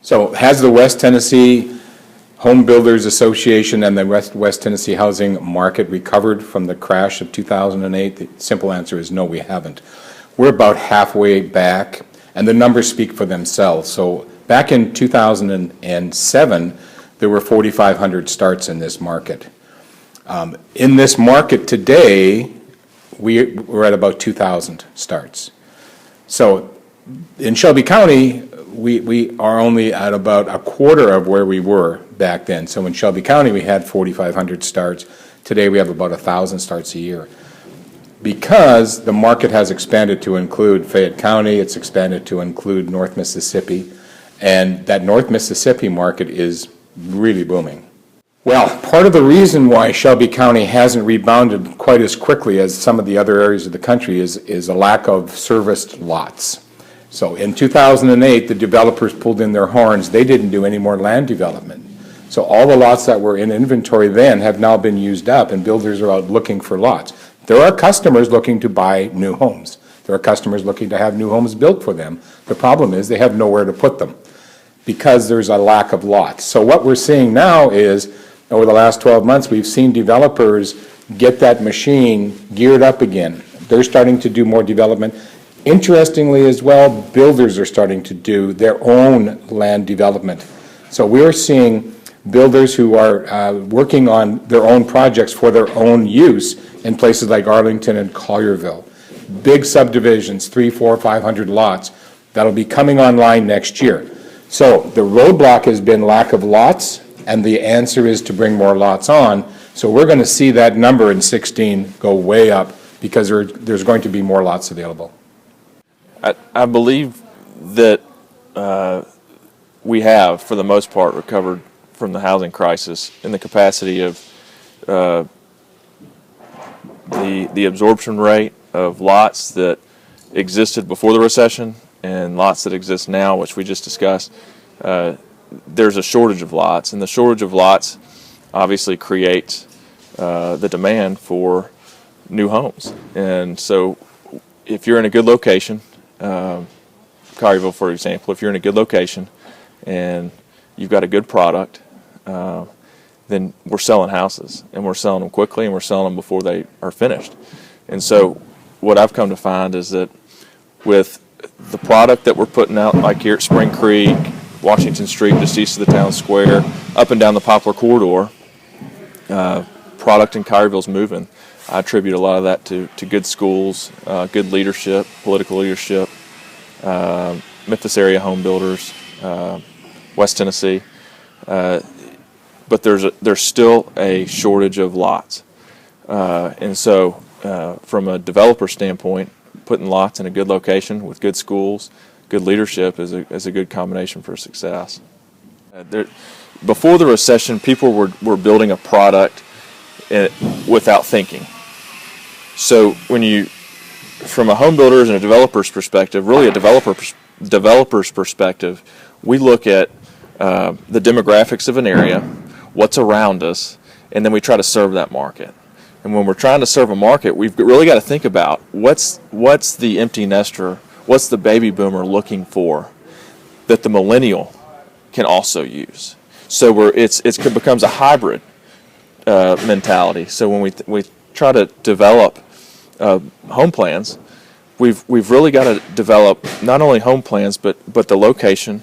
So has the West Tennessee Home Builders Association and the West Tennessee housing market recovered from the crash of 2008? The simple answer is no, we haven't. We're about halfway back, and the numbers speak for themselves. So back in 2007, there were 4,500 starts in this market. In this market today, we're at about 2,000 starts. So in Shelby County, we are only at about a quarter of where we were back then. So in Shelby County, we had 4,500 starts. Today, we have about 1,000 starts a year. Because the market has expanded to include Fayette County, it's expanded to include North Mississippi, and that North Mississippi market is really booming. Well, part of the reason why Shelby County hasn't rebounded quite as quickly as some of the other areas of the country is a lack of serviced lots. So in 2008, the developers pulled in their horns. They didn't do any more land development. So all the lots that were in inventory then have now been used up, and builders are out looking for lots. There are customers looking to buy new homes. There are customers looking to have new homes built for them. The problem is they have nowhere to put them because there's a lack of lots. So what we're seeing now is, over the last 12 months, we've seen developers get that machine geared up again. They're starting to do more development. Interestingly as well, builders are starting to do their own land development. So we're seeing builders who are working on their own projects for their own use in places like Arlington and Collierville. Big subdivisions, 300, 400, 500 lots, that'll be coming online next year. So the roadblock has been lack of lots, and the answer is to bring more lots on. So we're going to see that number in 16 go way up because there's going to be more lots available. I believe that we have, for the most part, recovered from the housing crisis in the capacity of the absorption rate of lots that existed before the recession and lots that exist now, which we just discussed. There's a shortage of lots, and the shortage of lots obviously creates the demand for new homes. And so if you're in a good location, Collierville, for example, if you're in a good location and you've got a good product, then we're selling houses, and we're selling them quickly, and we're selling them before they are finished. And so what I've come to find is that with the product that we're putting out, like here at Spring Creek, Washington Street, just east of the town square, up and down the Poplar Corridor, product in Collierville's moving. I attribute a lot of that to good schools, good leadership, political leadership, Memphis area home builders, West Tennessee. But there's still a shortage of lots. And so from a developer standpoint, putting lots in a good location with good schools, good leadership is a good combination for success. Before the recession, people were building a product without thinking. So from a home builder's and a developer's perspective, really a developer's perspective, we look at the demographics of an area, what's around us, and then we try to serve that market. And when we're trying to serve a market, we've really got to think about what's the empty nester, what's the baby boomer looking for that the millennial can also use. So it becomes a hybrid mentality. So when we try to develop home plans, we've really got to develop not only home plans but the location.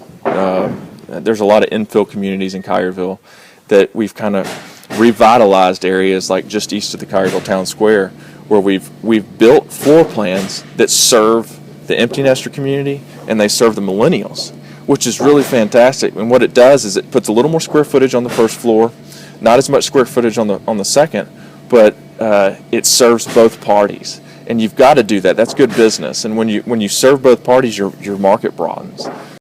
There's a lot of infill communities in Collierville that we've kind of revitalized areas like just east of the Collierville Town Square, where we've built floor plans that serve the empty nester community and they serve the millennials, which is really fantastic. And what it does is it puts a little more square footage on the first floor, not as much square footage on the second, but it serves both parties. And you've got to do that. That's good business. And when you serve both parties, your market broadens.